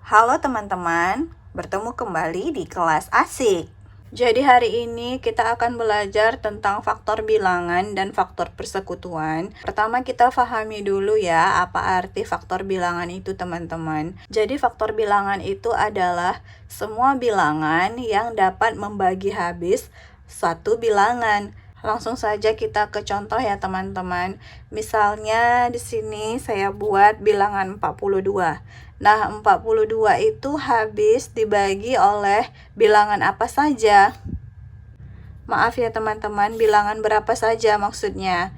Halo teman-teman, bertemu kembali di kelas asik. Jadi hari ini kita akan belajar tentang faktor bilangan dan faktor persekutuan. Pertama kita pahami dulu ya apa arti faktor bilangan itu teman-teman. Jadi faktor bilangan itu adalah semua bilangan yang dapat membagi habis suatu bilangan. Langsung saja kita ke contoh ya teman-teman. Misalnya di sini saya buat bilangan 42. Nah, 42 itu habis dibagi oleh bilangan apa saja? Maaf ya teman-teman, bilangan berapa saja maksudnya?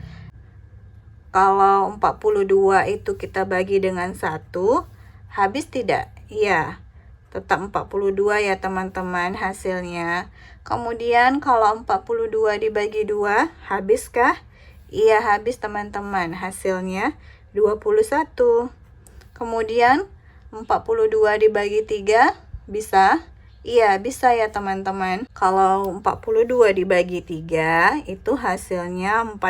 Kalau 42 itu kita bagi dengan 1, habis tidak? Iya, tetap 42 ya teman-teman hasilnya. Kemudian kalau 42 dibagi 2, habiskah? Iya, habis teman-teman. Hasilnya 21. Kemudian 42 dibagi 3, bisa? Iya, bisa ya teman-teman. Kalau 42 dibagi 3, itu hasilnya 14.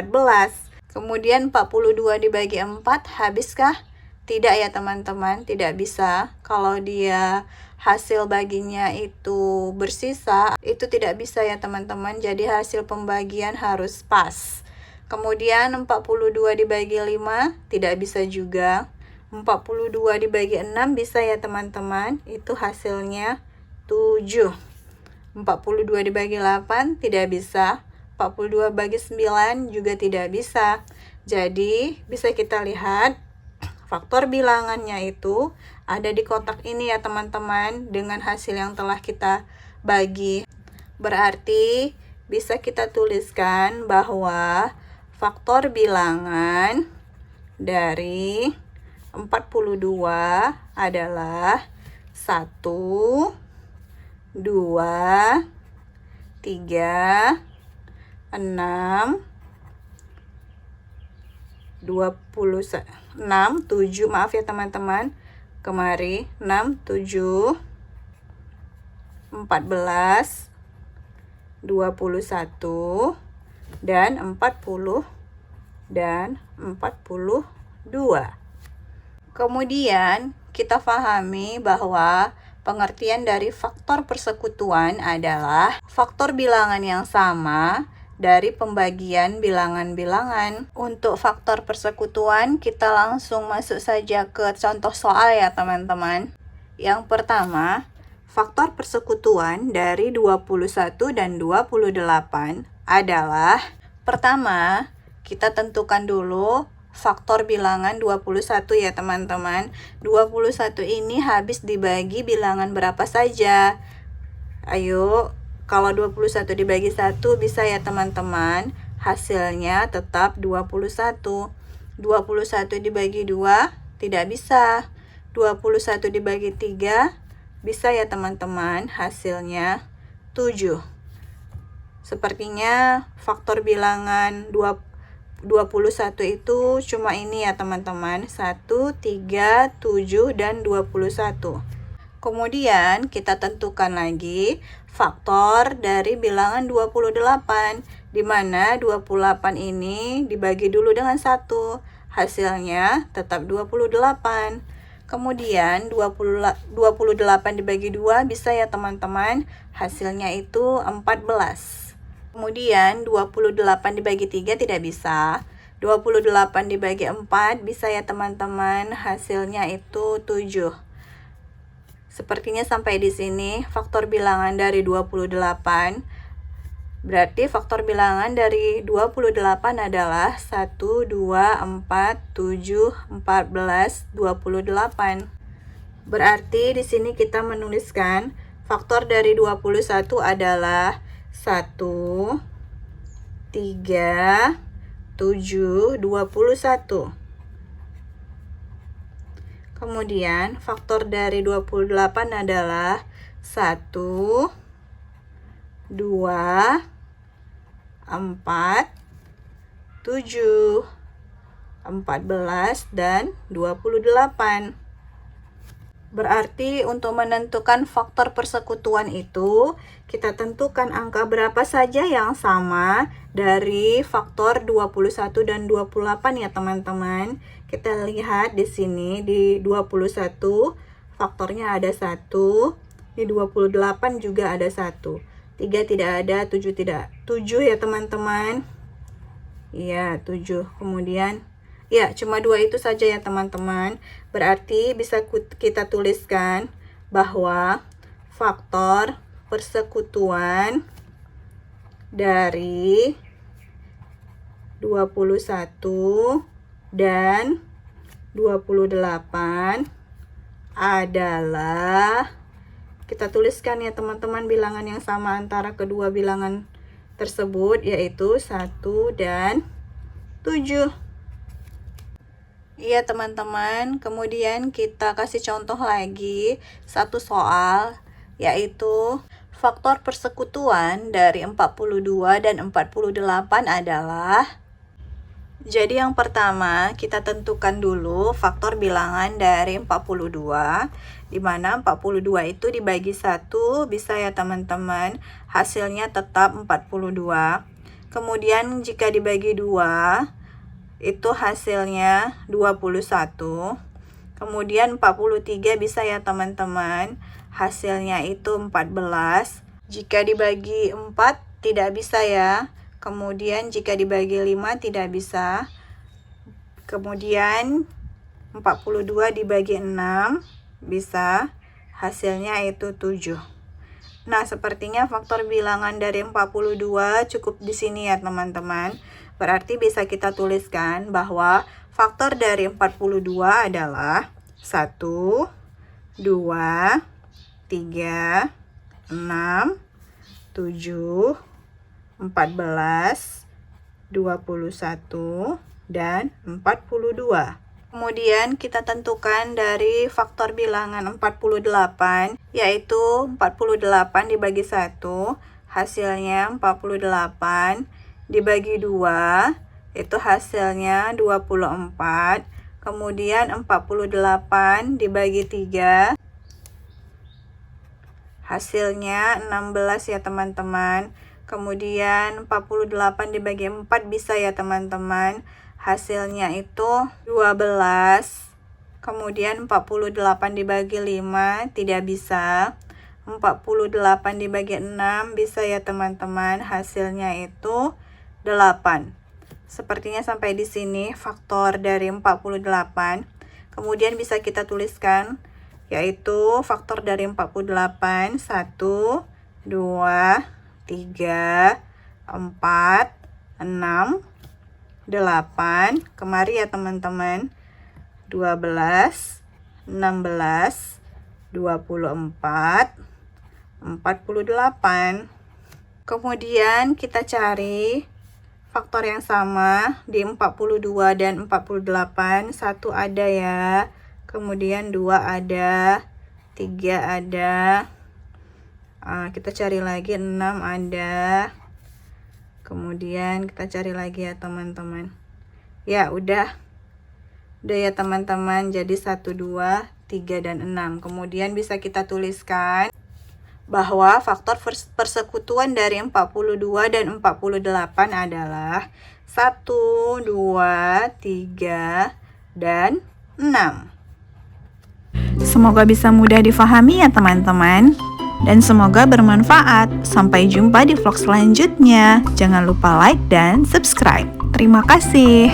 Kemudian 42 dibagi 4, habiskah? Tidak ya teman-teman, tidak bisa. Kalau dia hasil baginya itu bersisa, itu tidak bisa ya teman-teman. Jadi hasil pembagian harus pas. Kemudian 42 dibagi 5, tidak bisa juga. 42 dibagi 6 bisa ya teman-teman. Itu hasilnya 7. 42 dibagi 8 tidak bisa. 42 bagi 9 juga tidak bisa. Jadi bisa kita lihat faktor bilangannya itu ada di kotak ini ya teman-teman, dengan hasil yang telah kita bagi. Berarti bisa kita tuliskan bahwa faktor bilangan dari 42 adalah 1, 2, 3, 6, 7, maaf ya teman-teman, kemari 6, 7, 14, 21, dan 40, dan 42. Kemudian kita pahami bahwa pengertian dari faktor persekutuan adalah faktor bilangan yang sama dari pembagian bilangan-bilangan. Untuk faktor persekutuan, kita langsung masuk saja ke contoh soal ya teman-teman. Yang pertama, faktor persekutuan dari 21 dan 28 adalah, pertama, kita tentukan dulu faktor bilangan 21 ya teman-teman. 21 ini habis dibagi bilangan berapa saja? Ayo, kalau 21 dibagi 1 bisa ya teman-teman. Hasilnya tetap 21. 21 dibagi 2 tidak bisa. 21 dibagi 3 bisa ya teman-teman. Hasilnya 7. Sepertinya faktor bilangan 21 itu cuma ini ya teman-teman, 1, 3, 7, dan 21. Kemudian kita tentukan lagi faktor dari bilangan 28, di mana 28 ini dibagi dulu dengan 1, hasilnya tetap 28. Kemudian 28 dibagi 2 bisa ya teman-teman, hasilnya itu 14. Kemudian 28 dibagi 3 tidak bisa. 28 dibagi 4 bisa ya teman-teman, hasilnya itu 7. Sepertinya sampai di sini faktor bilangan dari 28. Berarti faktor bilangan dari 28 adalah 1, 2, 4, 7, 14, 28. Berarti di sini kita menuliskan faktor dari 21 adalah 1, 3, 7, 21. Kemudian faktor dari 28 adalah 1, 2, 4, 7, 14, dan 28. Berarti untuk menentukan faktor persekutuan itu, kita tentukan angka berapa saja yang sama dari faktor 21 dan 28 ya teman-teman. Kita lihat di sini di 21 faktornya ada 1. Di 28 juga ada 1. 3 tidak ada, 7 tidak. 7 ya teman-teman. Iya, 7. Kemudian, ya cuma 2 itu saja ya teman-teman. Berarti bisa kita tuliskan bahwa faktor persekutuan dari 21 dan 28 adalah, kita tuliskan ya teman-teman bilangan yang sama antara kedua bilangan tersebut, yaitu 1 dan 7. Iya teman-teman, kemudian kita kasih contoh lagi satu soal, yaitu faktor persekutuan dari 42 dan 48 adalah. Jadi yang pertama kita tentukan dulu faktor bilangan dari 42, di mana 42 itu dibagi 1 bisa ya teman-teman, hasilnya tetap 42. Kemudian jika dibagi 2 itu hasilnya 21. Kemudian 43 bisa ya teman-teman, hasilnya itu 14. Jika dibagi 4 tidak bisa ya. Kemudian jika dibagi 5 tidak bisa. Kemudian 42 dibagi 6 bisa, hasilnya itu 7. Nah, sepertinya faktor bilangan dari 42 cukup di sini ya teman-teman. Berarti bisa kita tuliskan bahwa faktor dari 42 adalah 1, 2, 3, 6, 7, 14, 21, dan 42. Kemudian kita tentukan dari faktor bilangan 48, yaitu 48 dibagi 1, hasilnya 48, dibagi 2, itu hasilnya 24, kemudian 48 dibagi 3, hasilnya 16 ya teman-teman. Kemudian 48 dibagi 4 bisa ya teman-teman, hasilnya itu 12. Kemudian 48 dibagi 5 tidak bisa. 48 dibagi 6 bisa ya teman-teman, hasilnya itu 8. Sepertinya sampai di sini faktor dari 48. Kemudian bisa kita tuliskan, yaitu faktor dari 48, 1, 2, 3, 4, 6, 8, kemari ya teman-teman, 12, 16, 24, 48. Kemudian kita cari faktor yang sama di 42 dan 48, 1 ada ya, kemudian 2 ada, 3 ada, kita cari lagi 6 ada, kemudian kita cari lagi ya teman-teman. Ya udah ya teman-teman, jadi 1, 2, 3, dan 6. Kemudian bisa kita tuliskan bahwa faktor persekutuan dari 42 dan 48 adalah 1, 2, 3, dan 6. Semoga bisa mudah difahami ya teman-teman. Dan semoga bermanfaat. Sampai jumpa di vlog selanjutnya. Jangan lupa like dan subscribe. Terima kasih.